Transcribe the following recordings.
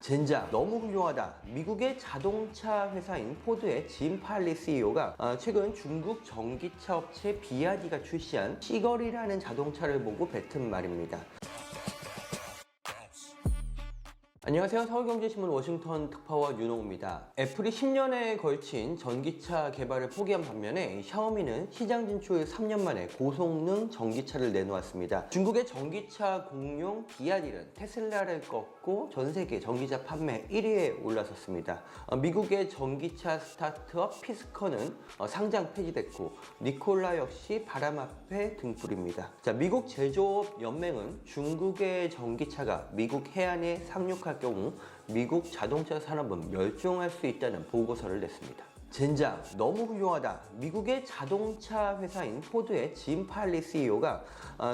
젠장 너무 훌륭하다. 미국의 자동차 회사인 포드의 짐 팔리 CEO가 최근 중국 전기차 업체 비아디가 출시한 시걸이라는 자동차를 보고 뱉은 말입니다. 안녕하세요. 서울경제신문 워싱턴 특파원 윤홍우입니다. 애플이 10년에 걸친 전기차 개발을 포기한 반면에 샤오미는 시장 진출 3년 만에 고성능 전기차를 내놓았습니다. 중국의 전기차 공룡 비아디는 테슬라를 꺾고 전세계 전기차 판매 1위에 올라섰습니다. 미국의 전기차 스타트업 피스커는 상장 폐지됐고 니콜라 역시 바람 앞에 등불입니다. 미국 제조업 연맹은 중국의 전기차가 미국 해안에 상륙할 경우 미국 자동차 산업은 멸종할 수 있다는 보고서를 냈습니다. 젠장 너무 훌륭하다. 미국의 자동차 회사인 포드의 짐 팔리 CEO가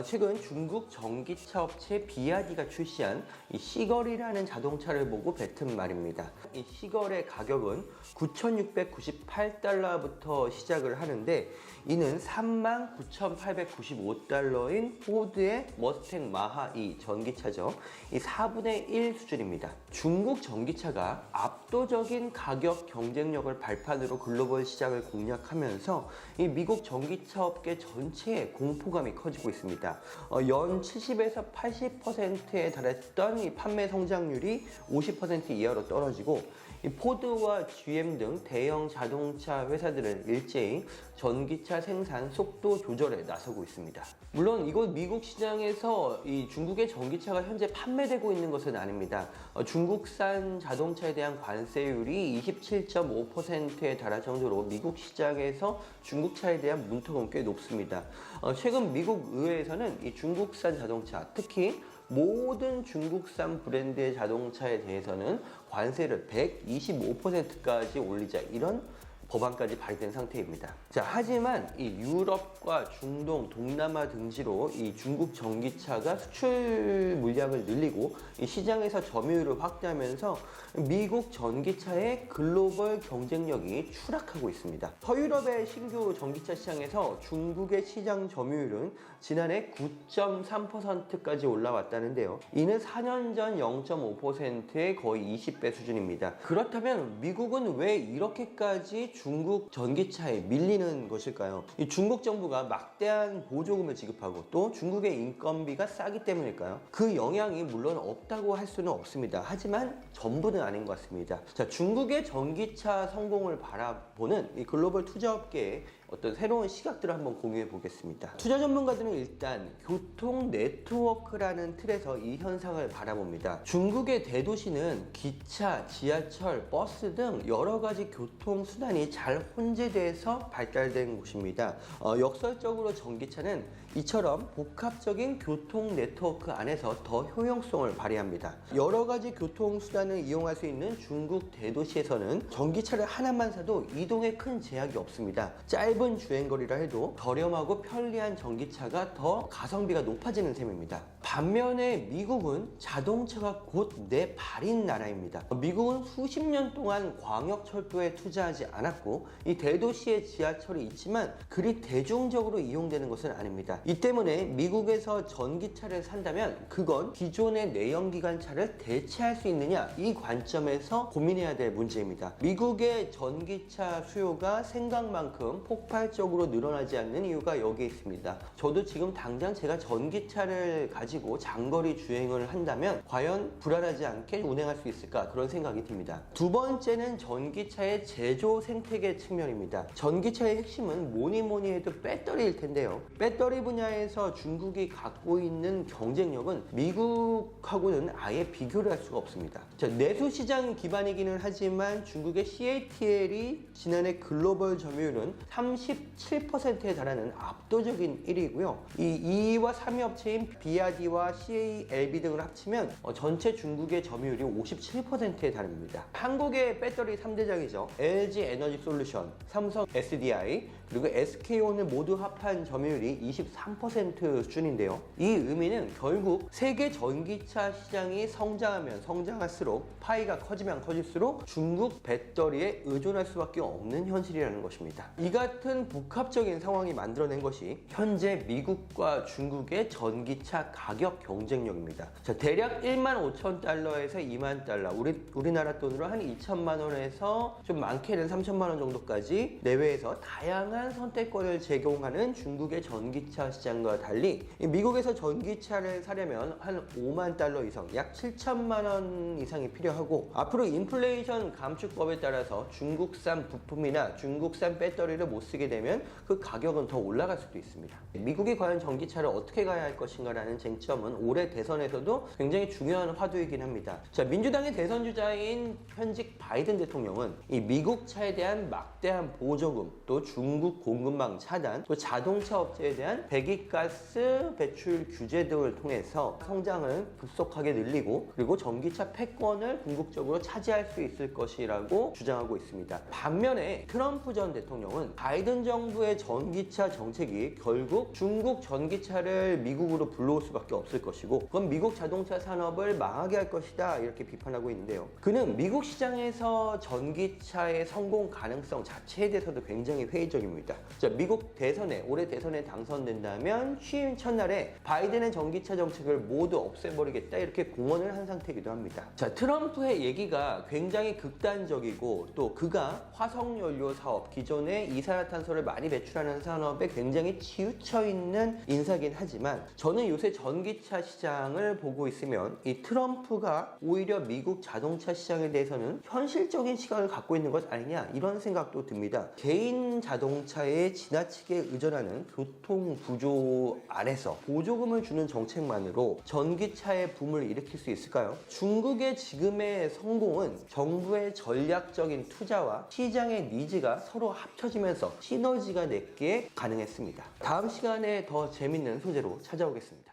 최근 중국 전기차 업체 비아디가 출시한 이 시걸이라는 자동차를 보고 뱉은 말입니다. 이 시걸의 가격은 9,698달러부터 시작을 하는데 이는 39,895달러인 포드의 머스탱 마하 2 전기차죠. 이 4분의 1 수준입니다. 중국 전기차가 압도적인 가격 경쟁력을 발판으로 글로벌 시장을 공략하면서 이 미국 전기차 업계 전체에 공포감이 커지고 있습니다. 연 70에서 80%에 달했던 이 판매 성장률이 50% 이하로 떨어지고 이 포드와 GM 등 대형 자동차 회사들은 일제히 전기차 생산 속도 조절에 나서고 있습니다. 물론 이곳 미국 시장에서 이 중국의 전기차가 현재 판매되고 있는 것은 아닙니다. 중국산 자동차에 대한 관세율이 27.5%에 달할 정도로 미국 시장에서 중국차에 대한 문턱은 꽤 높습니다. 최근 미국 의회에서는 이 중국산 자동차, 특히 모든 중국산 브랜드의 자동차에 대해서는 관세를 125%까지 올리자, 이런 법안까지 발의된 상태입니다. 하지만 이 유럽과 중동, 동남아 등지로 이 중국 전기차가 수출 물량을 늘리고 이 시장에서 점유율을 확대하면서 미국 전기차의 글로벌 경쟁력이 추락하고 있습니다. 서유럽의 신규 전기차 시장에서 중국의 시장 점유율은 지난해 9.3%까지 올라왔다는데요. 이는 4년 전 0.5%의 거의 20배 수준입니다. 그렇다면 미국은 왜 이렇게까지 중국 전기차에 밀리는 것일까요? 이 중국 정부가 막대한 보조금을 지급하고 또 중국의 인건비가 싸기 때문일까요? 그 영향이 물론 없다고 할 수는 없습니다. 하지만 전부는 아닌 것 같습니다. 중국의 전기차 성공을 바라보는 이 글로벌 투자업계의 어떤 새로운 시각들을 한번 공유해 보겠습니다. 투자 전문가들은 일단 교통 네트워크라는 틀에서 이 현상을 바라봅니다. 중국의 대도시는 기차, 지하철, 버스 등 여러 가지 교통 수단이 잘 혼재돼서 발달된 곳입니다. 역설적으로 전기차는 이처럼 복합적인 교통 네트워크 안에서 더 효용성을 발휘합니다. 여러 가지 교통 수단을 이용할 수 있는 중국 대도시에서는 전기차를 하나만 사도 이동에 큰 제약이 없습니다. 짧은 주행거리라 해도 저렴하고 편리한 전기차가 더 가성비가 높아지는 셈입니다. 반면에 미국은 자동차가 곧 내 발인 나라입니다. 미국은 수십 년 동안 광역철도에 투자하지 않았고 이 대도시에 지하철이 있지만 그리 대중적으로 이용되는 것은 아닙니다. 이 때문에 미국에서 전기차를 산다면 그건 기존의 내연기관차를 대체할 수 있느냐, 이 관점에서 고민해야 될 문제입니다. 미국의 전기차 수요가 생각만큼 폭발적으로 늘어나지 않는 이유가 여기에 있습니다. 저도 지금 당장 제가 전기차를 가지고 장거리 주행을 한다면 과연 불안하지 않게 운행할 수 있을까, 그런 생각이 듭니다. 두 번째는 전기차의 제조 생태계 측면입니다. 전기차의 핵심은 뭐니 해도 배터리일 텐데요. 배터리 분야에서 중국이 갖고 있는 경쟁력은 미국하고는 아예 비교를 할 수가 없습니다. 내수 시장 기반이기는 하지만 중국의 CATL이 지난해 글로벌 점유율은 37%에 달하는 압도적인 1위고요. 이 2위와 3위 업체인 비아디와 CALB 등을 합치면 전체 중국의 점유율이 57%에 달합니다. 한국의 배터리 3대장이죠. LG 에너지 솔루션, 삼성 SDI, 그리고 SK온을 모두 합한 점유율이 23% 수준인데요. 이 의미는 결국 세계 전기차 시장이 성장하면 성장할수록 파이가 커지면 커질수록 중국 배터리에 의존할 수밖에 없는 현실이라는 것입니다. 이 같은 복합적인 상황이 만들어낸 것이 현재 미국과 중국의 전기차 가격 가격 경쟁력입니다. 자, 대략 15,000달러에서 20,000달러, 우리나라 돈으로 한 2천만 원에서 좀 많게는 3천만 원 정도까지 내외에서 다양한 선택권을 제공하는 중국의 전기차 시장과 달리 미국에서 전기차를 사려면 한 5만 달러 이상, 약 7천만 원 이상이 필요하고, 앞으로 인플레이션 감축법에 따라서 중국산 부품이나 중국산 배터리를 못 쓰게 되면 그 가격은 더 올라갈 수도 있습니다. 미국이 과연 전기차를 어떻게 가야 할 것인가라는 쟁점은 올해 대선에서도 굉장히 중요한 화두이긴 합니다. 자, 민주당의 대선 주자인 현직 바이든 대통령은 이 미국 차에 대한 막대한 보조금, 또 중국 공급망 차단, 또 자동차 업체에 대한 배기가스 배출 규제 등을 통해서 성장을 급속하게 늘리고, 그리고 전기차 패권을 궁극적으로 차지할 수 있을 것이라고 주장하고 있습니다. 반면에 트럼프 전 대통령은 바이든 정부의 전기차 정책이 결국 중국 전기차를 미국으로 불러올 수밖에 없을 것이고, 그건 미국 자동차 산업을 망하게 할 것이다, 이렇게 비판하고 있는데요. 그는 미국 시장에서 전기차의 성공 가능성 자체에 대해서도 굉장히 회의적입니다. 자, 미국 대선에, 올해 대선에 당선된다면 취임 첫날에 바이든의 전기차 정책을 모두 없애버리겠다, 이렇게 공언을 한 상태이기도 합니다. 자, 트럼프의 얘기가 굉장히 극단적이고, 또 그가 화석연료 사업, 기존의 이산화탄소를 많이 배출하는 산업에 굉장히 치우쳐 있는 인사긴 하지만, 저는 요새 전기차 시장을 보고 있으면 이 트럼프가 오히려 미국 자동차 시장에 대해서는 현실적인 시각을 갖고 있는 것 아니냐, 이런 생각도 듭니다. 개인 자동차에 지나치게 의존하는 교통 구조 안에서 보조금을 주는 정책만으로 전기차의 붐을 일으킬 수 있을까요? 중국의 지금의 성공은 정부의 전략적인 투자와 시장의 니즈가 서로 합쳐지면서 시너지가 냈기에 가능했습니다. 다음 시간에 더 재밌는 소재로 찾아오겠습니다.